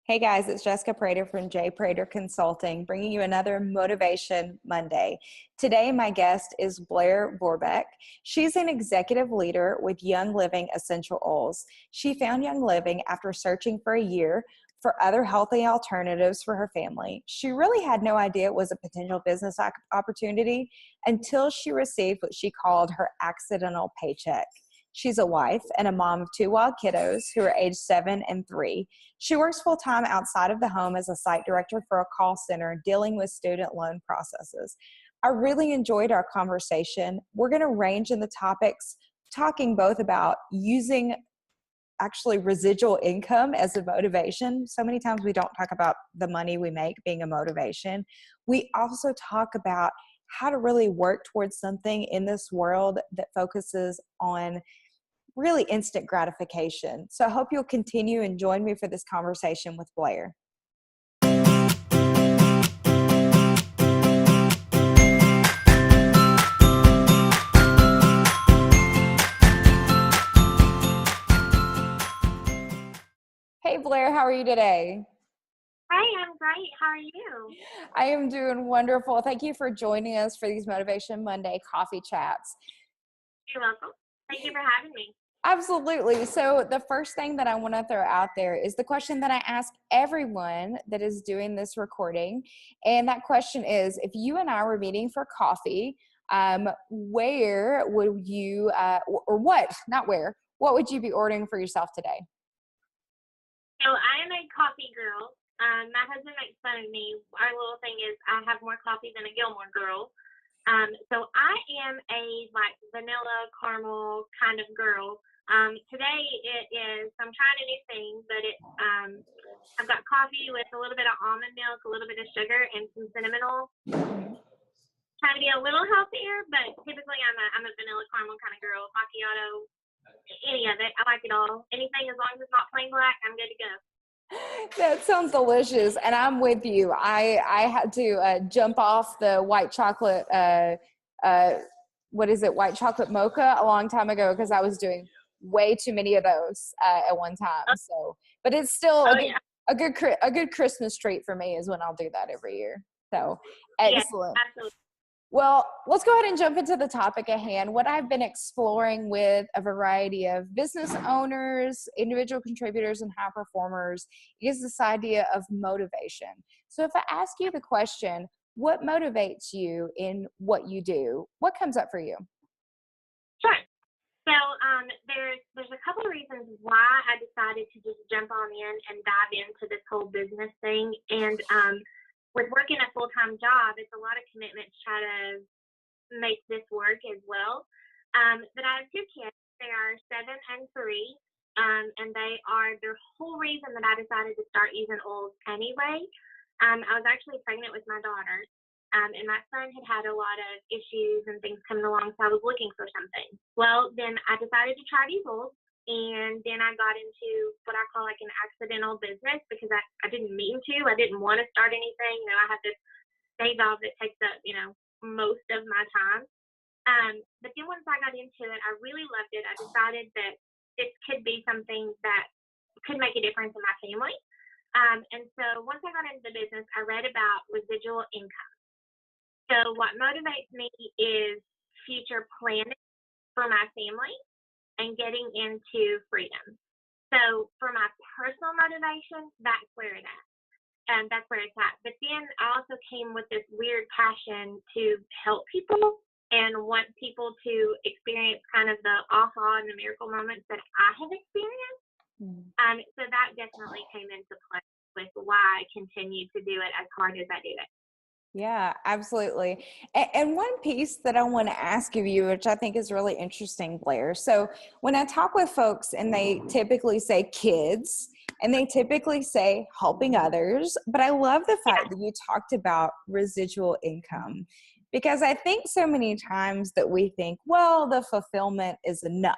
Hey guys, it's Jessica Prater from J Prater Consulting, bringing you another Motivation Monday. Today, my guest is Blair Vorbeck. She's an executive leader with Young Living Essential Oils. She found Young Living after searching for a year for other healthy alternatives for her family. She really had no idea it was a potential business opportunity until she received what she called her accidental paycheck. She's a wife and a mom of two wild kiddos who are aged 7 and 3. She works full-time outside of the home as a site director for a call center dealing with student loan processes. I really enjoyed our conversation. We're going to range in the topics, talking both about using actually residual income as a motivation. So many times we don't talk about the money we make being a motivation. We also talk about how to really work towards something in this world that focuses on really instant gratification. So I hope you'll continue and join me for this conversation with Blair. Hey Blair, how are you today? Hi, I'm great. How are you? I am doing wonderful. Thank you for joining us for these Motivation Monday coffee chats. You're welcome. Thank you for having me. Absolutely. So the first thing that I want to throw out there is the question that I ask everyone that is doing this recording. And that question is, if you and I were meeting for coffee, where would you, or what, not where, what would you be ordering for yourself today? So I am a coffee girl. My husband makes fun of me. Our little thing is I have more coffee than a Gilmore girl. So I am a vanilla caramel kind of girl. Today it is, I'm trying a new thing, but I've got coffee with a little bit of almond milk, a little bit of sugar, and some cinnamon oil. Trying to be a little healthier, but typically I'm a vanilla caramel kind of girl. Macchiato, any of it. I like it all. Anything as long as it's not plain black, I'm good to go. That sounds delicious, and I'm with you. I had to jump off the white chocolate, what is it, white chocolate mocha a long time ago because I was doing way too many of those at one time. So, but it's still a good Christmas treat for me is when I'll do that every year. So, excellent. Yeah, absolutely. Well, let's go ahead and jump into the topic at hand. What I've been exploring with a variety of business owners, individual contributors, and high performers is this idea of motivation. So if I ask you the question, what motivates you in what you do? What comes up for you? Sure. So there's a couple of reasons why I decided to just jump on in and dive into this whole business thing. And with working a full-time job, it's a lot of commitment to try to make this work as well. But I have two kids. They are 7 and 3, and their whole reason that I decided to start using oils anyway. I was actually pregnant with my daughter, and my son had a lot of issues and things coming along, so I was looking for something. Well, then I decided to try these oils. And then I got into what I call an accidental business because I didn't mean to. I didn't want to start anything. I have this day job that takes up, most of my time. But then once I got into it, I really loved it. I decided that this could be something that could make a difference in my family. And so once I got into the business, I read about residual income. So what motivates me is future planning for my family and getting into freedom. So for my personal motivation, that's where it's at. And that's where it's at. But then I also came with this weird passion to help people and want people to experience kind of the aha and the miracle moments that I have experienced. So that definitely came into play with why I continue to do it as hard as I do it. Yeah, absolutely. And one piece that I want to ask of you, which I think is really interesting, Blair. So when I talk with folks and they typically say kids and they typically say helping others, but I love the fact that you talked about residual income because I think so many times that we think, well, the fulfillment is enough,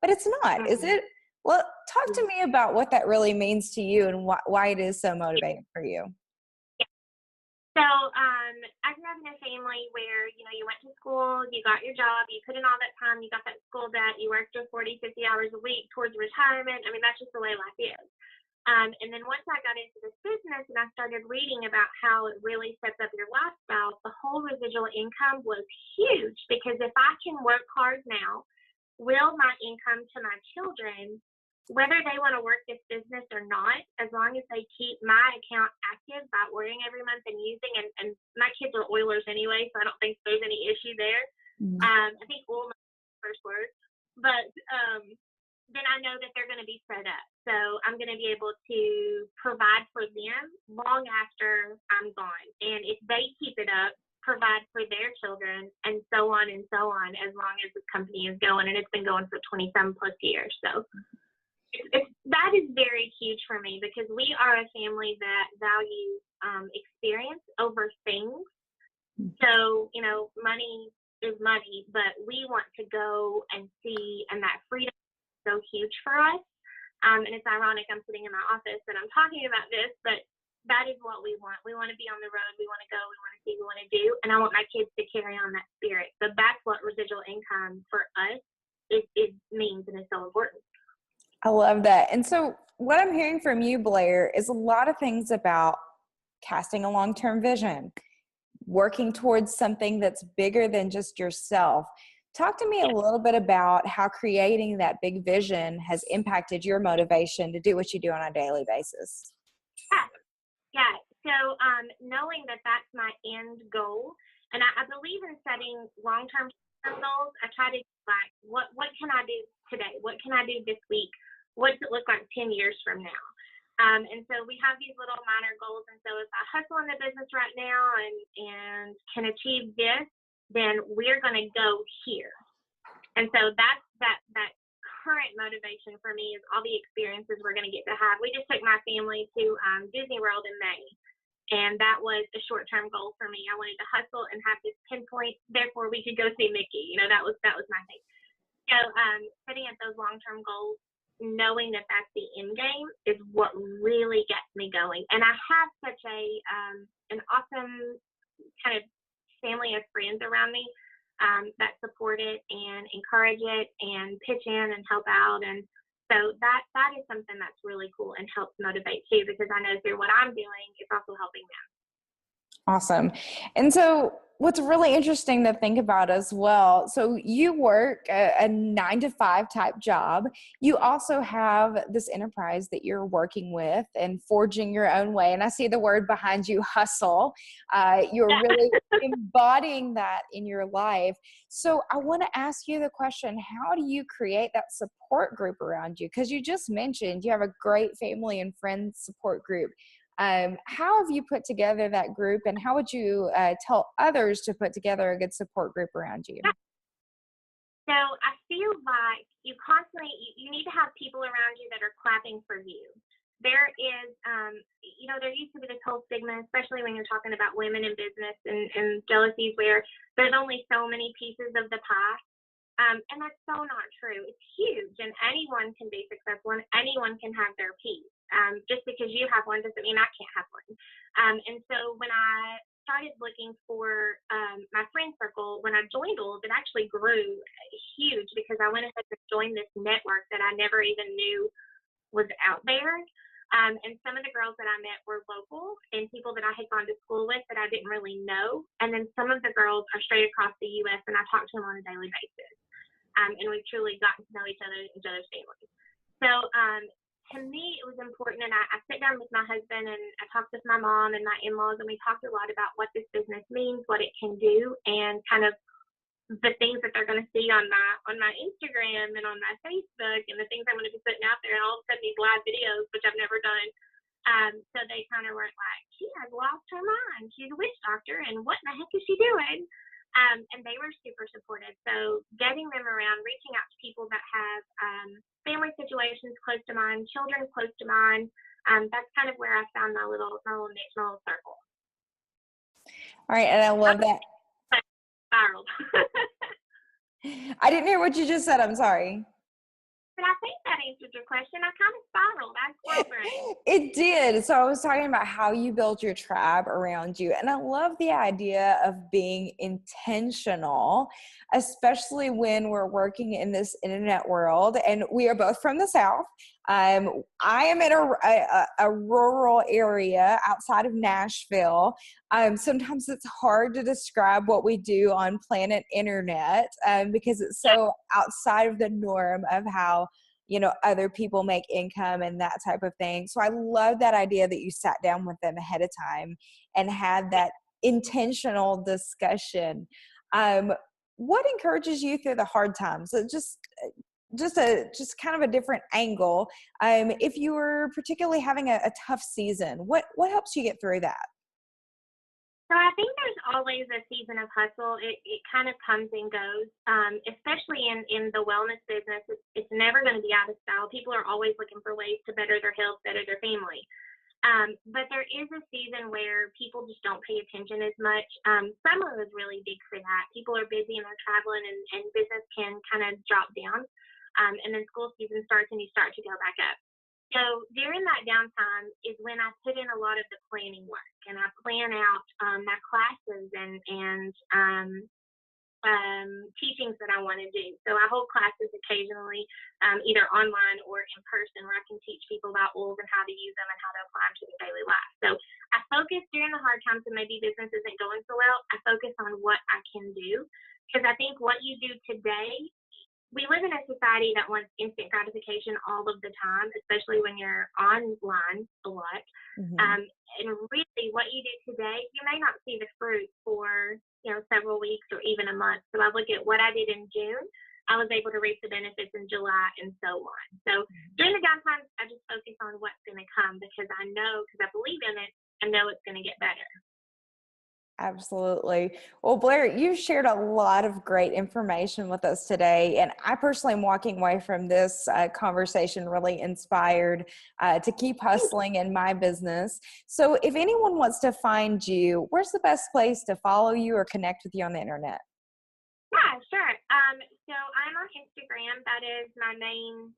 but it's not, is it? Well, talk to me about what that really means to you and why it is so motivating for you. So I grew up in a family where, you went to school, you got your job, you put in all that time, you got that school debt, you worked your 40, 50 hours a week towards retirement. I mean, that's just the way life is. And then once I got into this business and I started reading about how it really sets up your lifestyle, the whole residual income was huge, because if I can work hard now, will my income to my children, whether they want to work this business or not, as long as they keep my account active by ordering every month and using, and my kids are Oilers anyway, so I don't think there's any issue there. I think oil is the first word, but then I know that they're going to be set up. So I'm going to be able to provide for them long after I'm gone. And if they keep it up, provide for their children, and so on, as long as this company is going. And it's been going for 27 plus years. So that is very huge for me, because we are a family that values experience over things. So, you know, money is money, but we want to go and see, and that freedom so huge for us. And it's ironic, I'm sitting in my office and I'm talking about this, but that is what we want. We want to be on the road. We want to go. We want to see. We want to do. And I want my kids to carry on that spirit. So that's what residual income for us it means, and it's so important. I love that. And so what I'm hearing from you, Blair, is a lot of things about casting a long-term vision, working towards something that's bigger than just yourself. Talk to me a little bit about how creating that big vision has impacted your motivation to do what you do on a daily basis. Yeah. So knowing that that's my end goal, and I believe in setting long-term goals. I try to like, what can I do today? What can I do this week? What does it look like 10 years from now? And so we have these little minor goals. And so if I hustle in the business right now and can achieve this, then we're going to go here. And so that's that current motivation for me, is all the experiences we're going to get to have. We just took my family to Disney World in May, and that was a short-term goal for me. I wanted to hustle and have this pinpoint, therefore we could go see Mickey. You know, that was my thing. So setting up those long-term goals, knowing that that's the end game, is what really gets me going. And I have such an awesome kind of family of friends around me that support it and encourage it and pitch in and help out. And so that is something that's really cool and helps motivate too, because I know through what I'm doing, it's also helping them. Awesome. And so what's really interesting to think about as well, so you work a 9-to-5 type job. You also have this enterprise that you're working with and forging your own way. And I see the word behind you, hustle. You're really embodying that in your life. So I want to ask you the question, how do you create that support group around you? Because you just mentioned you have a great family and friends support group. How have you put together that group, and how would you tell others to put together a good support group around you? So I feel like you need to have people around you that are clapping for you. There is, there used to be this whole stigma, especially when you're talking about women in business and jealousies, where there's only so many pieces of the pie. And that's so not true. It's huge, and anyone can be successful, and anyone can have their piece. Just because you have one doesn't mean I can't have one. And so when I started looking for my friend circle, when I joined Old, it actually grew huge, because I went ahead and joined this network that I never even knew was out there. And some of the girls that I met were local and people that I had gone to school with that I didn't really know. And then some of the girls are straight across the U.S., and I talk to them on a daily basis. And we've truly gotten to know each other's families. So to me, it was important, and I sit down with my husband, and I talked with my mom and my in-laws, and we talked a lot about what this business means, what it can do, and kind of the things that they're going to see on my Instagram and on my Facebook, and the things I'm going to be putting out there, and all of a sudden these live videos, which I've never done. So they kind of weren't like, she has lost her mind. She's a witch doctor, and what in the heck is she doing? And they were super supportive. So getting them around, reaching out to people that have family situations close to mine, children close to mine, that's kind of where I found my little niche, my little circle. All right, and I love that. Spiraled. I didn't hear what you just said. I'm sorry. But I think that answered your question. I kind of spiraled. I squirrel brain. It did. So I was talking about how you build your tribe around you. And I love the idea of being intentional, especially when we're working in this internet world. And we are both from the South. I am in a rural area outside of Nashville. Sometimes it's hard to describe what we do on planet internet because it's so outside of the norm of how other people make income and that type of thing. So I love that idea that you sat down with them ahead of time and had that intentional discussion. What encourages you through the hard times? So just kind of a different angle. If you were particularly having a tough season, what helps you get through that? So I think there's always a season of hustle. It kind of comes and goes, especially in the wellness business. It's never going to be out of style. People are always looking for ways to better their health, better their family. But there is a season where people just don't pay attention as much. Summer is really big for that. People are busy and they're traveling, and business can kind of drop down. And then school season starts and you start to go back up. So during that downtime is when I put in a lot of the planning work, and I plan out my classes and teachings that I want to do. So I hold classes occasionally, either online or in person, where I can teach people about oils and how to use them and how to apply them to their daily life. So I focus during the hard times when maybe business isn't going so well. I focus on what I can do, because I think what you do today, we live in a society that wants instant gratification all of the time, especially when you're online a lot. And really, what you do today, you may not see the fruit for several weeks or even a month. So I look at what I did in June. I was able to reap the benefits in July, and so on. So during the downtime, I just focus on what's going to come, because I know, because I believe in it, I know it's going to get better. Absolutely. Well, Blair, you've shared a lot of great information with us today. And I personally am walking away from this conversation really inspired to keep hustling in my business. So if anyone wants to find you, where's the best place to follow you or connect with you on the internet? Yeah, sure. So I'm on Instagram. That is my main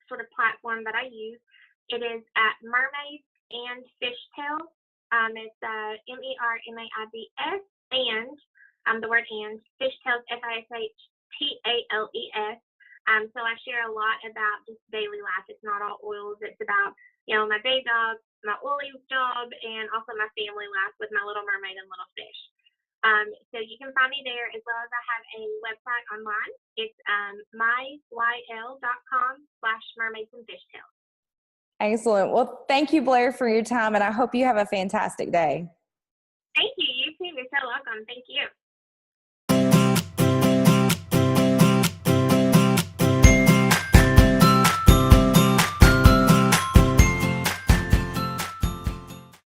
sort of platform that I use. It is at Mermaids and Fishtails. It's MERMAIDS and the word and Fishtails, FISHTALES. So I share a lot about just daily life. It's not all oils. It's about my day job, my oily job, and also my family life with my little mermaid and little fish. So you can find me there, as well as I have a website online. It's myyl.com/mermaids and fishtails. Excellent. Well, thank you, Blair, for your time, and I hope you have a fantastic day. Thank you. You too. You're so welcome. Thank you.